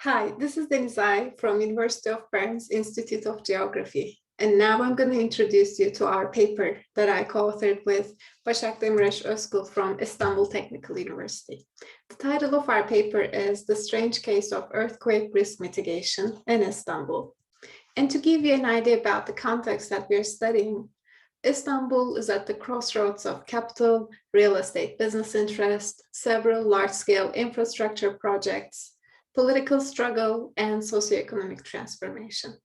Hi, this is Deniz from University of Bern's Institute of Geography. And now I'm going to introduce you to our paper that I co-authored with Basak Demires Ozkul from Istanbul Technical University. The title of our paper is The Strange Case of Earthquake Risk Mitigation in Istanbul. And to give you an idea about the context that we're studying, Istanbul is at the crossroads of capital, real estate business interest, several large-scale infrastructure projects, political struggle, and socioeconomic transformation.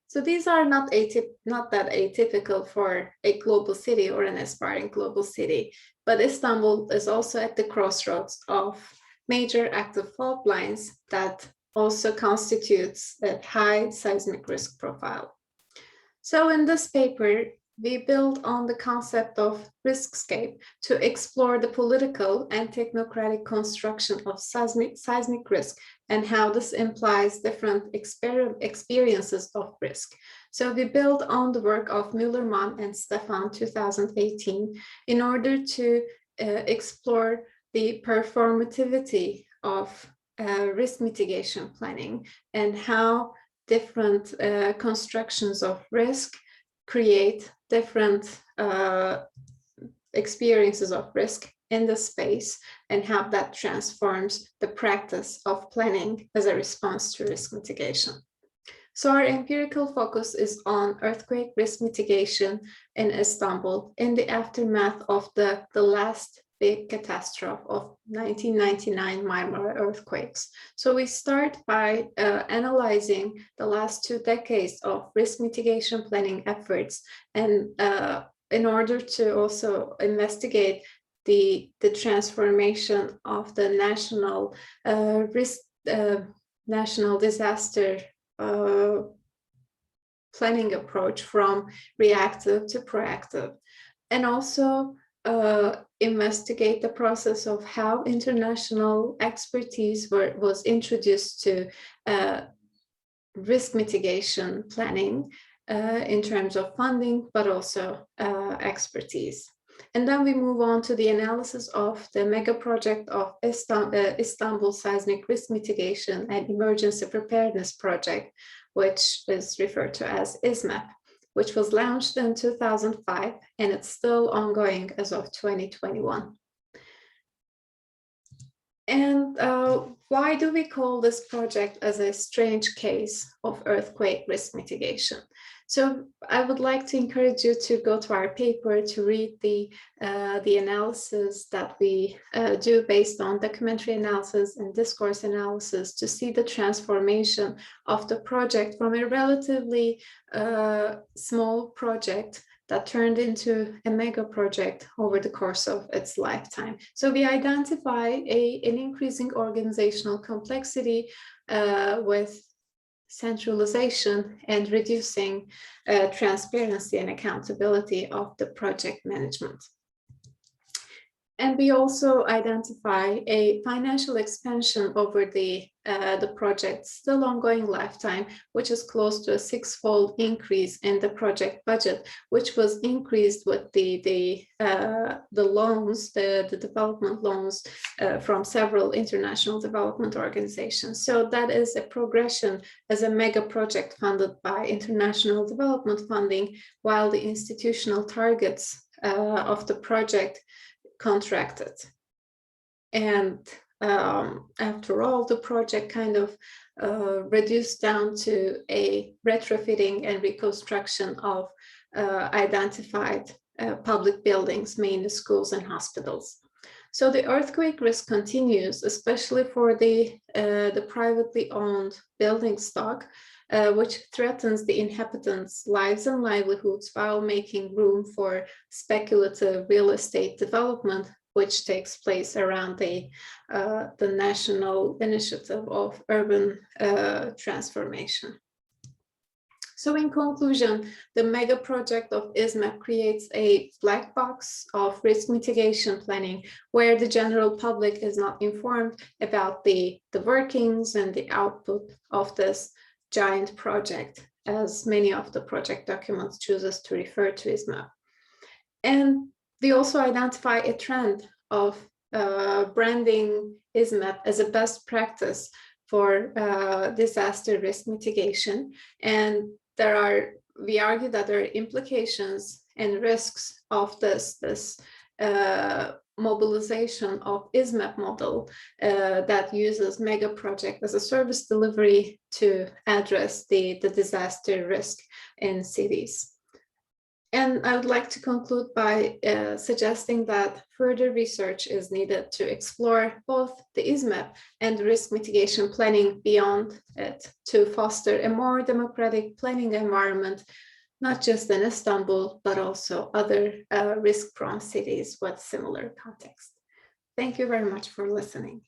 So these are not that atypical for a global city or an aspiring global city, but Istanbul is also at the crossroads of major active fault lines that also constitutes a high seismic risk profile. So in this paper, we build on the concept of riskscape to explore the political and technocratic construction of seismic risk and how this implies different experiences of risk. So we build on the work of Müllermann and Stefan 2018 in order to explore the performativity of risk mitigation planning and how different constructions of risk create different experiences of risk in the space and how that transforms the practice of planning as a response to risk mitigation. So our empirical focus is on earthquake risk mitigation in Istanbul in the aftermath of the last big catastrophe of 1999 Marmara earthquakes. So we start by analyzing the last 2 decades of risk mitigation planning efforts, and in order to also investigate the transformation of the national disaster planning approach from reactive to proactive, and also investigate the process of how international expertise was introduced to risk mitigation planning in terms of funding, but also expertise. And then we move on to the analysis of the mega project of Istanbul Seismic Risk Mitigation and Emergency Preparedness Project, which is referred to as ISMEP, which was launched in 2005, and it's still ongoing as of 2021. And why do we call this project as a strange case of earthquake risk mitigation? So I would like to encourage you to go to our paper to read the analysis that we do based on documentary analysis and discourse analysis to see the transformation of the project from a relatively small project that turned into a mega project over the course of its lifetime. So we identify an increasing organizational complexity with centralization and reducing transparency and accountability of the project management. And we also identify a financial expansion over the project's still ongoing lifetime, which is close to a 6-fold increase in the project budget, which was increased with the loans, the development loans from several international development organizations. So that is a progression as a mega project funded by international development funding, while the institutional targets of the project contracted. And after all, the project kind of reduced down to a retrofitting and reconstruction of identified public buildings, mainly schools and hospitals. So the earthquake risk continues, especially for the privately owned building stock, which threatens the inhabitants' lives and livelihoods while making room for speculative real estate development, which takes place around the national initiative of urban transformation. So in conclusion, the mega project of ISMEP creates a black box of risk mitigation planning where the general public is not informed about the workings and the output of this giant project, as many of the project documents chooses to refer to ISMEP. And we also identify a trend of branding ISMEP as a best practice for disaster risk mitigation. And we argue that there are implications and risks of this mobilization of ISMAP model that uses mega project as a service delivery to address the disaster risk in cities. And I would like to conclude by suggesting that further research is needed to explore both the ISMAP and risk mitigation planning beyond it to foster a more democratic planning environment, not just in Istanbul, but also other risk-prone cities with similar context. Thank you very much for listening.